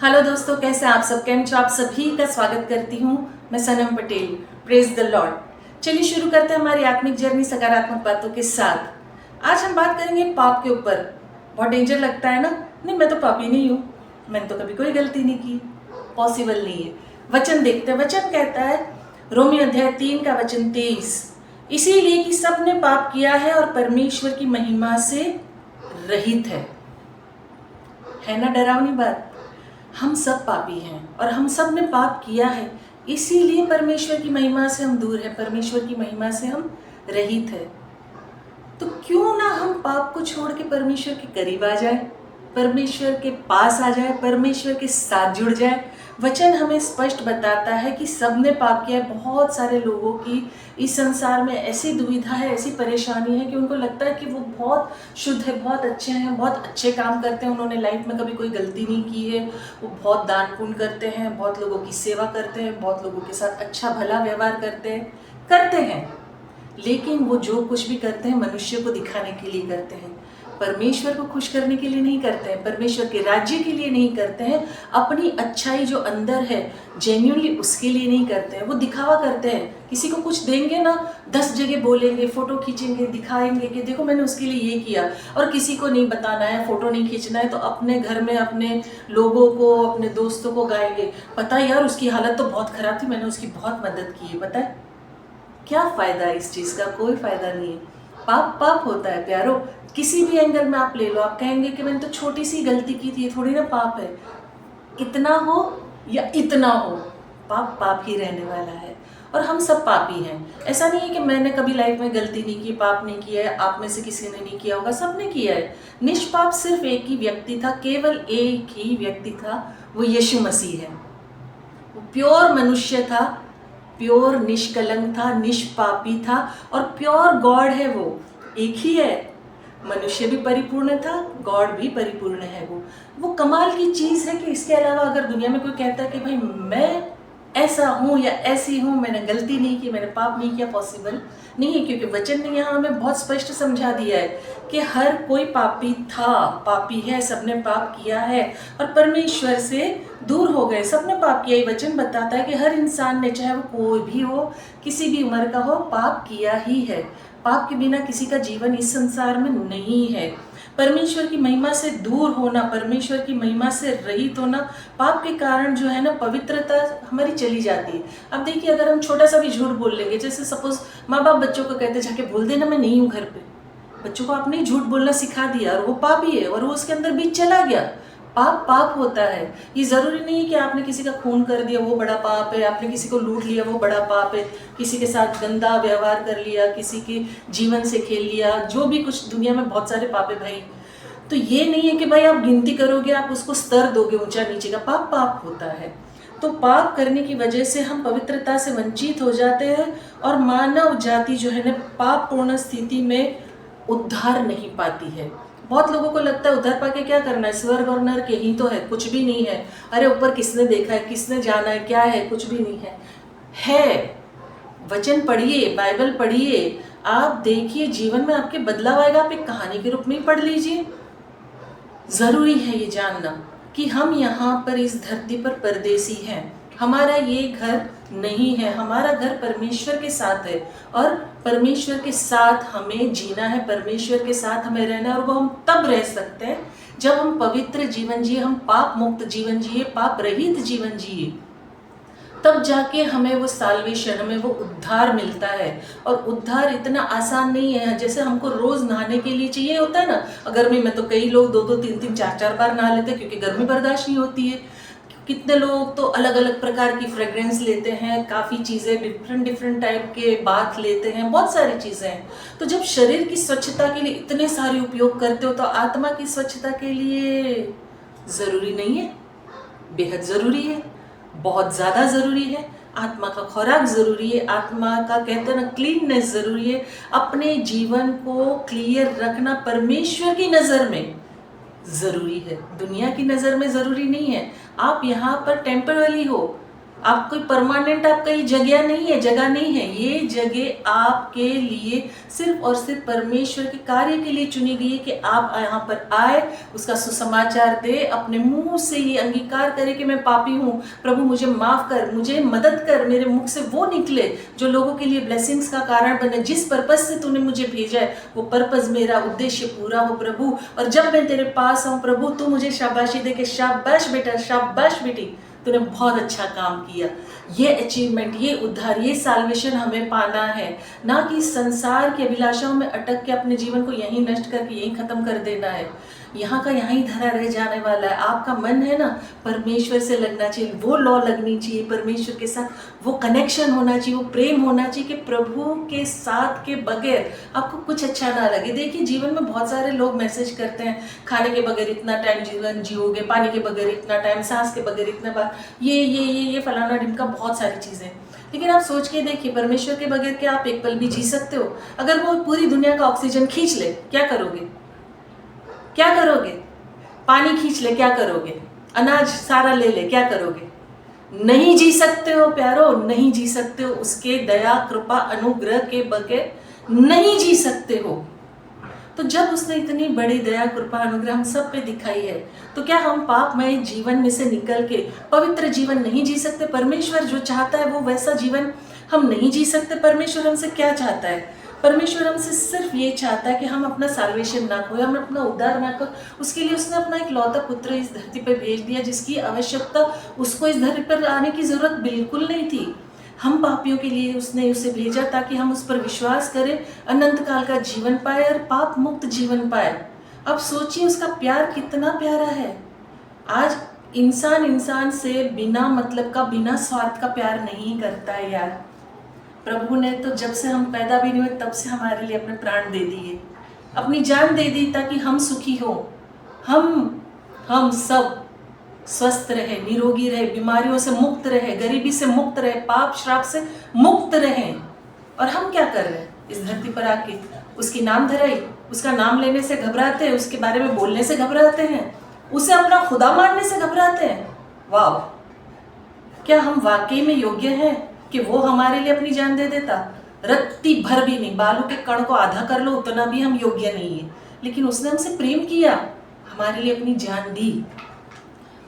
Hello दोस्तों, कैसे आप सब? केम छो? आप सभी का स्वागत करती हूँ मैं Sanam Patel. Praise the lord. चलिए शुरू करते हैं हमारी आत्मिक जर्नी सकारात्मक बातों के साथ। आज हम बात करेंगे पाप के ऊपर। बहुत डेंजर लगता है ना? नहीं, मैं तो पापी नहीं हूँ, मैंने तो कभी कोई गलती नहीं की। पॉसिबल नहीं है। वचन देखते हैं। वचन कहता है रोमी अध्याय 3 का वचन 23, इसीलिए कि सबने पाप किया है और परमेश्वर की महिमा से रहित है ना? डरावनी बात। हम सब पापी हैं और हम सब ने पाप किया है, इसीलिए परमेश्वर की महिमा से हम दूर हैं, परमेश्वर की महिमा से हम रहित हैं। तो क्यों ना हम पाप को छोड़ के परमेश्वर के करीब आ जाए, परमेश्वर के पास आ जाए, परमेश्वर के साथ जुड़ जाए। वचन हमें स्पष्ट बताता है कि सबने पाप किया है। बहुत सारे लोगों की इस संसार में ऐसी दुविधा है, ऐसी परेशानी है कि उनको लगता है कि वो बहुत शुद्ध है, बहुत अच्छे हैं, बहुत अच्छे काम करते हैं, उन्होंने लाइफ में कभी कोई गलती नहीं की है, वो बहुत दान पुण्य करते हैं, बहुत लोगों की सेवा करते हैं, बहुत लोगों के साथ अच्छा भला व्यवहार करते हैं। लेकिन वो जो कुछ भी करते हैं मनुष्य को दिखाने के लिए करते हैं, परमेश्वर को खुश करने के लिए नहीं करते हैं, परमेश्वर के राज्य के लिए नहीं करते हैं, अपनी अच्छाई जो अंदर है जेन्युइनली उसके लिए नहीं करते हैं। वो दिखावा करते हैं। किसी को कुछ देंगे ना, 10 जगह बोलेंगे, फोटो खींचेंगे, दिखाएंगे कि देखो मैंने उसके लिए ये किया, और किसी को नहीं बताना है, फोटो नहीं खींचना है, तो अपने घर में अपने लोगों को, अपने दोस्तों को गाएंगे, पता है यार उसकी हालत तो बहुत खराब थी, मैंने उसकी बहुत मदद की है। पता है क्या फायदा है इस चीज का? कोई फायदा नहीं है। पाप पाप होता है प्यारो। किसी भी एंगल में आप ले लो, आप कहेंगे कि मैंने तो छोटी सी गलती की थी, थोड़ी ना पाप है। इतना हो या इतना हो, पाप पाप ही रहने वाला है। और हम सब पापी हैं। ऐसा नहीं है कि मैंने कभी लाइफ में गलती नहीं की, पाप नहीं किया है, आप में से किसी ने नहीं किया होगा, सबने किया है। निष्पाप सिर्फ एक ही व्यक्ति था, केवल एक ही व्यक्ति था, वो यीशु मसीह है। वो प्योर मनुष्य था, प्योर निष्कलंक था, निष्पापी था, और प्योर गॉड है। वो एक ही है। मनुष्य भी परिपूर्ण था, गॉड भी परिपूर्ण है। वो कमाल की चीज है कि इसके अलावा अगर दुनिया में कोई कहता है कि भाई मैं ऐसा हूँ या ऐसी हूँ, मैंने गलती नहीं की, मैंने पाप नहीं किया, पॉसिबल नहीं है। क्योंकि वचन ने यहाँ हमें बहुत स्पष्ट समझा दिया है कि हर कोई पापी था, पापी है, सबने पाप किया है और परमेश्वर से दूर हो गए। सबने पाप किया। ये वचन बताता है कि हर इंसान ने, चाहे वो कोई भी हो, किसी भी उम्र का हो, पाप किया ही है। पाप के बिना किसी का जीवन इस संसार में नहीं है। परमेश्वर की महिमा से दूर होना, परमेश्वर की महिमा से रहित होना, पाप के कारण जो है ना पवित्रता हमारी चली जाती है। अब देखिए, अगर हम छोटा सा भी झूठ बोल लेंगे, जैसे सपोज माँ बाप बच्चों को कहते जाके बोल देना मैं नहीं हूँ घर पे, बच्चों को आपने झूठ बोलना सिखा दिया और वो पाप ही है और वो उसके अंदर बीच चला गया। पाप पाप होता है। ये जरूरी नहीं है कि आपने किसी का खून कर दिया वो बड़ा पाप है, आपने किसी को लूट लिया वो बड़ा पाप है, किसी के साथ गंदा व्यवहार कर लिया, किसी के जीवन से खेल लिया, जो भी कुछ दुनिया में बहुत सारे पाप है भाई। तो ये नहीं है कि भाई आप गिनती करोगे, आप उसको स्तर दोगे ऊंचा नीचे का। पाप पाप होता है। तो पाप करने की वजह से हम पवित्रता से वंचित हो जाते हैं और मानव जाति जो है ना पाप पूर्ण स्थिति में उद्धार नहीं पाती है। बहुत लोगों को लगता है उद्धार पाके क्या करना है, स्वर्ग और नरक यही तो है, कुछ भी नहीं है। अरे ऊपर किसने देखा है, किसने जाना है, क्या है? कुछ भी नहीं है। वचन पढ़िए, बाइबल पढ़िए, आप देखिए जीवन में आपके बदलाव आएगा। आप एक कहानी के रूप में ही पढ़ लीजिए। जरूरी है ये जानना कि हम यहाँ पर इस धरती पर परदेसी हैं। हमारा ये घर नहीं है, हमारा घर परमेश्वर के साथ है और परमेश्वर के साथ हमें जीना है, परमेश्वर के साथ हमें रहना है। और वो हम तब रह सकते हैं जब हम पवित्र जीवन जिए, हम पाप मुक्त जीवन जिए, पाप रहित जीवन जिए, तब जाके हमें वो साल्वेशन, हमें वो उद्धार मिलता है। और उद्धार इतना आसान नहीं है जैसे हमको रोज नहाने के लिए चाहिए होता है ना। गर्मी में तो कई लोग 2-2, 3-3, 4-4 बार नहा लेते हैं क्योंकि गर्मी बर्दाश्त नहीं होती है। कितने लोग तो अलग अलग प्रकार की फ्रेग्रेंस लेते हैं, काफ़ी चीज़ें डिफरेंट टाइप के बाथ लेते हैं, बहुत सारी चीज़ें हैं। तो जब शरीर की स्वच्छता के लिए इतने सारे उपयोग करते हो तो आत्मा की स्वच्छता के लिए ज़रूरी नहीं है? बेहद ज़रूरी है, बहुत ज़्यादा ज़रूरी है। आत्मा का खुराक ज़रूरी है, आत्मा का कहते हैं ना क्लीननेस ज़रूरी है। अपने जीवन को क्लियर रखना परमेश्वर की नज़र में ज़रूरी है, दुनिया की नज़र में ज़रूरी नहीं है। आप यहाँ पर टेम्पररी हो, आप कोई परमानेंट आपका ये जगह नहीं है। ये जगह आपके लिए सिर्फ और सिर्फ परमेश्वर के कार्य के लिए चुनी गई है कि आप यहाँ पर आए, उसका सुसमाचार दे, अपने मुंह से ये अंगीकार करे कि मैं पापी हूँ, प्रभु मुझे माफ कर, मुझे मदद कर, मेरे मुख से वो निकले जो लोगों के लिए ब्लेसिंग्स का कारण बने। जिस पर्पज से तूने मुझे भेजा है वो पर्पज, मेरा उद्देश्य पूरा हो प्रभु। और जब मैं तेरे पास आऊँ प्रभु, तू मुझे शाबाशी दे के शाबाश बेटा, शाबाश बेटी, तूने बहुत अच्छा काम किया। ये अचीवमेंट, ये उद्धार, ये साल्वेशन हमें पाना है, ना कि संसार की अभिलाषाओं में अटक के अपने जीवन को यहीं नष्ट करके यहीं खत्म कर देना है। यहाँ का यहाँ ही धरा रह जाने वाला है। आपका मन है ना, परमेश्वर से लगना चाहिए, वो लॉ लगनी चाहिए, परमेश्वर के साथ वो कनेक्शन होना चाहिए, वो प्रेम होना चाहिए कि प्रभु के साथ के बगैर आपको कुछ अच्छा ना लगे। देखिए जीवन में बहुत सारे लोग मैसेज करते हैं, खाने के बगैर इतना टाइम जीवन जियोगे, पानी के बगैर इतना टाइम, सांस के बगैर इतना बार, ये फलाना ढिमका, बहुत सारी चीज़ें। लेकिन आप सोच के देखिए, परमेश्वर के बगैर क्या आप एक पल भी जी सकते हो? अगर वो पूरी दुनिया का ऑक्सीजन खींच ले, क्या करोगे? क्या करोगे? पानी खींच ले, क्या करोगे? अनाज सारा ले ले, क्या करोगे? नहीं जी सकते हो प्यारो, नहीं जी सकते हो। उसके दया कृपा अनुग्रह के बगैर नहीं जी सकते हो। तो जब उसने इतनी बड़ी दया कृपा अनुग्रह हम सब पे दिखाई है, तो क्या हम पापमय जीवन में से निकल के पवित्र जीवन नहीं जी सकते? परमेश्वर जो चाहता है वो वैसा जीवन हम नहीं जी सकते? परमेश्वर हमसे क्या चाहता है? परमेश्वर हमसे सिर्फ ये चाहता है कि हम अपना साल्वेशन ना खोए, हम अपना उद्धार ना खोए। उसके लिए उसने अपना एक लौता पुत्र इस धरती पर भेज दिया, जिसकी आवश्यकता उसको इस धरती पर आने की जरूरत बिल्कुल नहीं थी। हम पापियों के लिए उसने उसे भेजा ताकि हम उस पर विश्वास करें, अनंत काल का जीवन पाए और पाप मुक्त जीवन पाए। अब सोचिए उसका प्यार कितना प्यारा है। आज इंसान से बिना मतलब का, बिना स्वार्थ का प्यार नहीं करता है यार। प्रभु ने तो जब से हम पैदा भी नहीं हुए तब से हमारे लिए अपने प्राण दे दिए, अपनी जान दे दी ताकि हम सुखी हो, हम सब स्वस्थ रहे, निरोगी रहे, बीमारियों से मुक्त रहे, गरीबी से मुक्त रहे, पाप श्राप से मुक्त रहे। और हम क्या कर रहे हैं इस धरती पर आके? उसकी नाम धराई, उसका नाम लेने से घबराते हैं, उसके बारे में बोलने से घबराते हैं, उसे अपना खुदा मानने से घबराते हैं। वाह, क्या हम वाकई में योग्य हैं कि वो हमारे लिए अपनी जान दे देता? रत्ती भर भी नहीं, बालू के कण को आधा कर लो उतना भी हम योग्य नहीं है। लेकिन उसने हमसे प्रेम किया, हमारे लिए अपनी जान दी।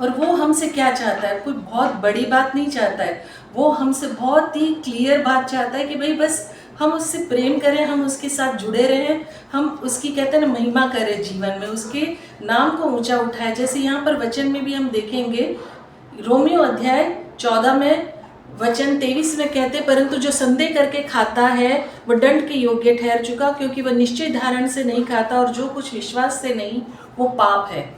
और वो हमसे क्या चाहता है? कोई बहुत बड़ी बात नहीं चाहता है, वो हमसे बहुत ही क्लियर बात चाहता है कि भाई बस हम उससे प्रेम करें, हम उसके साथ जुड़े रहें, हम उसकी कहते हैं ना महिमा करें जीवन में, उसके नाम को ऊंचा उठाए। जैसे यहाँ पर वचन में भी हम देखेंगे, रोमियो अध्याय 14 में वचन 23 में कहते, परंतु जो संदेह करके खाता है वह दंड के योग्य ठहर चुका, क्योंकि वह निश्चय धारण से नहीं खाता, और जो कुछ विश्वास से नहीं वो पाप है।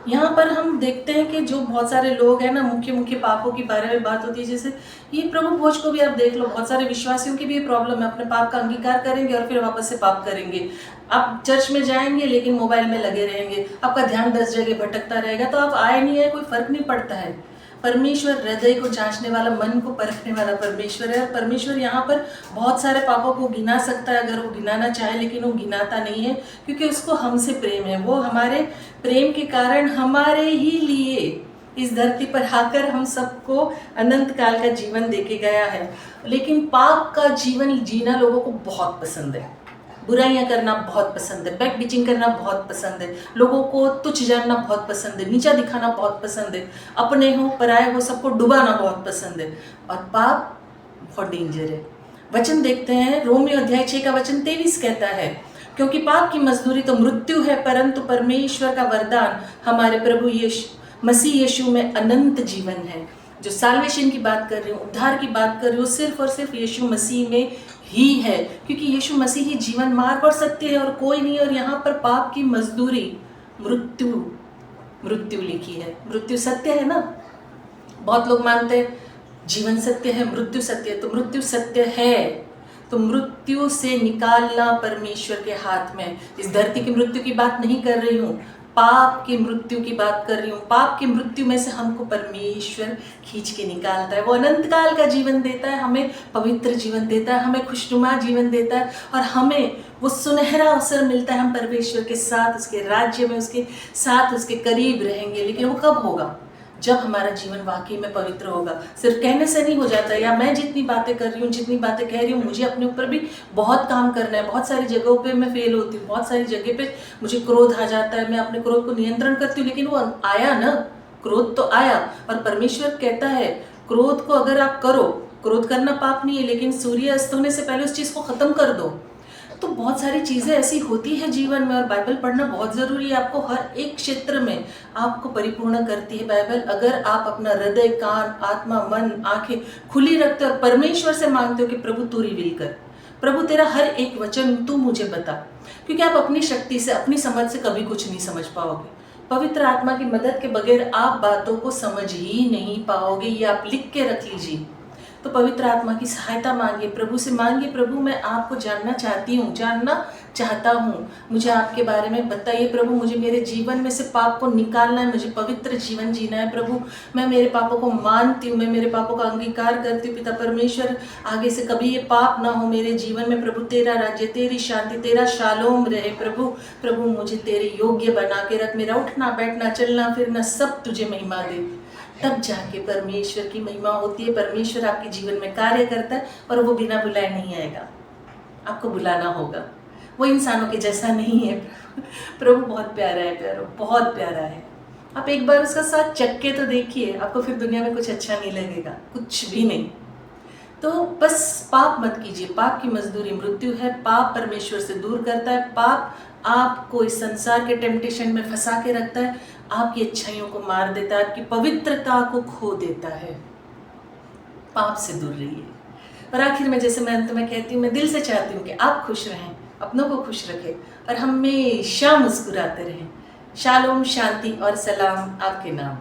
यहाँ पर हम देखते हैं कि जो बहुत सारे लोग हैं ना, मुख्य पापों के बारे में बात होती है। जैसे ये प्रभु भोज को भी आप देख लो, बहुत सारे विश्वासियों की भी ये प्रॉब्लम है, अपने पाप का अंगीकार करेंगे और फिर वापस से पाप करेंगे। आप चर्च में जाएंगे लेकिन मोबाइल में लगे रहेंगे, आपका ध्यान 10 जगह भटकता रहेगा, तो आप आए नहीं है, कोई फर्क नहीं पड़ता है। परमेश्वर हृदय को जांचने वाला, मन को परखने वाला परमेश्वर है। परमेश्वर यहाँ पर बहुत सारे पापों को गिना सकता है अगर वो गिनाना चाहे, लेकिन वो गिनाता नहीं है, क्योंकि उसको हमसे प्रेम है। वो हमारे प्रेम के कारण हमारे ही लिए इस धरती पर आकर हम सबको अनंत काल का जीवन देके गया है। लेकिन पाप का जीवन जीना लोगों को बहुत पसंद है, बुराइयां करना बहुत पसंद है, बैक बिचिंग करना बहुत पसंद है, लोगों को तुच्छ जानना बहुत पसंद है, नीचा दिखाना बहुत पसंद है, अपने हो पराये हो सबको डुबाना बहुत पसंद है। और पाप बहुत डेंजर है। वचन देखते हैं, रोमियो अध्याय 6 का वचन 23 कहता है, क्योंकि पाप की मजदूरी तो मृत्यु है, परंतु परमेश्वर का वरदान हमारे प्रभु मसीह यीशु में अनंत जीवन है। जो साल्वेशन की बात कर रही हूँ, उद्धार की बात कर रही हूँ, सिर्फ और सिर्फ यीशु मसीह में ही है, क्योंकि यीशु मसीह ही जीवन मार्ग और सत्य है और कोई नहीं। और यहाँ पर पाप की मजदूरी मृत्यु लिखी है। मृत्यु सत्य है ना, बहुत लोग मानते हैं जीवन सत्य है, मृत्यु सत्य है। तो मृत्यु सत्य है, तो मृत्यु से निकालना परमेश्वर के हाथ में। इस धरती की मृत्यु की बात नहीं कर रही हूँ, पाप की मृत्यु की बात कर रही हूँ। पाप की मृत्यु में से हमको परमेश्वर खींच के निकालता है। वो अनंत काल का जीवन देता है, हमें पवित्र जीवन देता है, हमें खुशनुमा जीवन देता है, और हमें वो सुनहरा अवसर मिलता है, हम परमेश्वर के साथ उसके राज्य में उसके साथ उसके करीब रहेंगे। लेकिन वो कब होगा? जब हमारा जीवन वाकई में पवित्र होगा। सिर्फ कहने से नहीं हो जाता, या मैं जितनी बातें कर रही हूँ, जितनी बातें कह रही हूँ, मुझे अपने ऊपर भी बहुत काम करना है। बहुत सारी जगहों पे मैं फेल होती हूँ, बहुत सारी जगह पे मुझे क्रोध आ जाता है, मैं अपने क्रोध को नियंत्रण करती हूँ, लेकिन वो आया ना, क्रोध तो आया। और परमेश्वर कहता है क्रोध को अगर आप करो, क्रोध करना पाप नहीं है, लेकिन सूर्य अस्त होने से पहले उस चीज़ को ख़त्म कर दो। तो बहुत सारी चीज़ें ऐसी होती है जीवन में, और बाइबल पढ़ना बहुत ज़रूरी है। आपको हर एक क्षेत्र में आपको परिपूर्ण करती है बाइबल। अगर आप अपना हृदय, कान, आत्मा, मन, आंखें खुली रखते हो और परमेश्वर से मांगते हो कि प्रभु तू रिवील कर, प्रभु तेरा हर एक वचन तू मुझे बता, क्योंकि आप अपनी शक्ति से, अपनी समझ से कभी कुछ नहीं समझ पाओगे। पवित्र आत्मा की मदद के बगैर आप बातों को समझ ही नहीं पाओगे। ये आप लिख के रख लीजिए। तो पवित्र आत्मा की सहायता मांगिए, प्रभु से मांगिए, प्रभु मैं आपको जानना चाहती हूँ, जानना चाहता हूँ, मुझे आपके बारे में बताइए प्रभु। मुझे मेरे जीवन में से पाप को निकालना है, मुझे पवित्र जीवन जीना है प्रभु। मैं मेरे पापों को मानती हूँ, मैं मेरे पापों का अंगीकार करती हूँ पिता परमेश्वर। आगे से कभी ये पाप ना हो मेरे जीवन में प्रभु। तेरा राज्य, तेरी शांति, तेरा शालोम रहे प्रभु। प्रभु मुझे तेरे योग्य बना के रख, मेरा उठना बैठना चलना फिरना सब तुझे महिमा दे। तब जाके परमेश्वर की महिमा होती है। परमेश्वर आपके जीवन में कार्य करता है, और वो बिना बुलाए नहीं आएगा, आपको बुलाना होगा। वो इंसानों के जैसा नहीं है। प्रभु बहुत प्यारा है, प्यारो बहुत प्यारा है। आप एक बार उसका साथ चक्के तो देखिए, आपको फिर दुनिया में कुछ अच्छा नहीं लगेगा, कुछ भी नहीं। तो बस पाप मत कीजिए। पाप की मजदूरी मृत्यु है। पाप परमेश्वर से दूर करता है। पाप आपको इस संसार के टेम्पटेशन में फंसा के रखता है, आपकी अच्छाइयों को मार देता है, आपकी पवित्रता को खो देता है। पाप से दूर रहिए। और आखिर में, जैसे मैं अंत में कहती हूँ, मैं दिल से चाहती हूँ कि आप खुश रहें, अपनों को खुश रखें और हमेशा मुस्कुराते रहें। शालोम, शांति और सलाम आपके नाम।